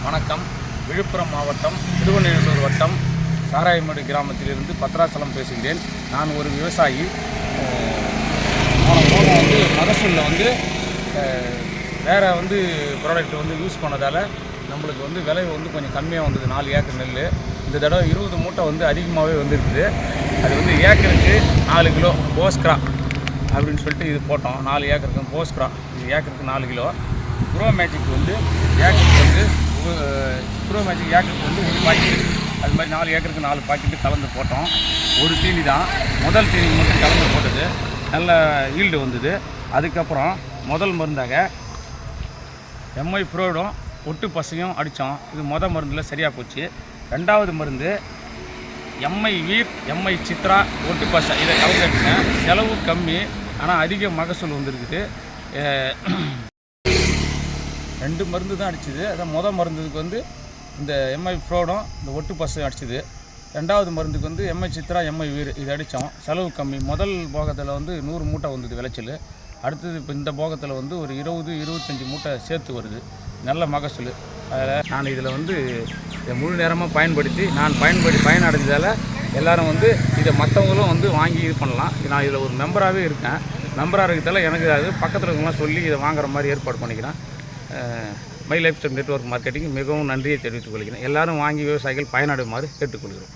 வணக்கம். விழுப்புரம் மாவட்டம் திருவண்ணூர் வட்டம் சாராயமேடு கிராமத்திலிருந்து பத்ராசலம் பேசுகிறேன். நான் ஒரு விவசாயி. போன மகசூலில் வேறு ப்ராடக்ட் யூஸ் பண்ணதால் நம்மளுக்கு விலை கொஞ்சம் கம்மியாக வந்தது. 4 ஏக்கர் நெல் இந்த தடவை 20 மூட்டை அதிகமாகவே வந்துருக்குது. அது ஏக்கருக்கு 4 கிலோ போஸ்க்ரா அப்படின்னு சொல்லிட்டு இது போட்டோம். 4 ஏக்கருக்கு போஸ்க்ரா, இது ஏக்கருக்கு 4 கிலோ. ப்ரோ மேஜிக் ஏக்கருக்கு ப்ரோ மேஜிக் ஏக்கருக்கு 1 பாக்கெட், அது மாதிரி 4 ஏக்கருக்கு 4 பாக்கெட்டு கலந்து போட்டோம். ஒரு தீனி தான், முதல் தீனி மட்டும் கலந்து போட்டது, நல்ல ஈல்டு வந்தது. அதுக்கப்புறம் முதல் மருந்தாக எம்ஐ ப்ரோடும் ஒட்டு பசையும் அடித்தோம். இது மருந்தில் சரியாக போச்சு. ரெண்டாவது மருந்து எம்ஐ வீர், எம்ஐ சித்ரா, ஒட்டு பசை, இதை கலந்து அடித்தேன். செலவு கம்மி, ஆனால் அதிக மகசூல் வந்துருக்குது. 2 மருந்து தான் அடிச்சுது. அதான் மருந்துக்கு இந்த எம்ஐ ப்ரோடும் இந்த ஒட்டு பசையும் அடிச்சுது. ரெண்டாவது மருந்துக்கு எம்ஐ சித்ரா, எம்ஐ வீர் இது அடித்தோம். செலவு கம்மி. முதல் போகத்தில் 100 மூட்டை வந்தது விளைச்சல். அடுத்தது இப்போ இந்த போகத்தில் ஒரு 20-25 மூட்டை சேர்த்து வருது. நல்ல மகசூல். அதில் நான் இதில் இதை முழு நேரமாக பயன்படுத்தி பயனடைஞ்சதால் எல்லோரும் இதை மற்றவங்களும் வாங்கி இது பண்ணலாம். நான் இதில் ஒரு மெம்பராகவே இருக்கேன். மெம்பராக இருக்கிறதால எனக்கு அது பக்கத்தில் இருக்கவங்களாம் சொல்லி இதை வாங்குற மாதிரி ஏற்பாடு பண்ணிக்கிறேன். My life style network marketing மிகவும் நன்றியை தெரிவித்துக் கொள்கிறேன். எல்லோரும் வாங்கி விவசாயிகள் பயனடையுமாறு கேட்டுக்கொள்கிறோம்.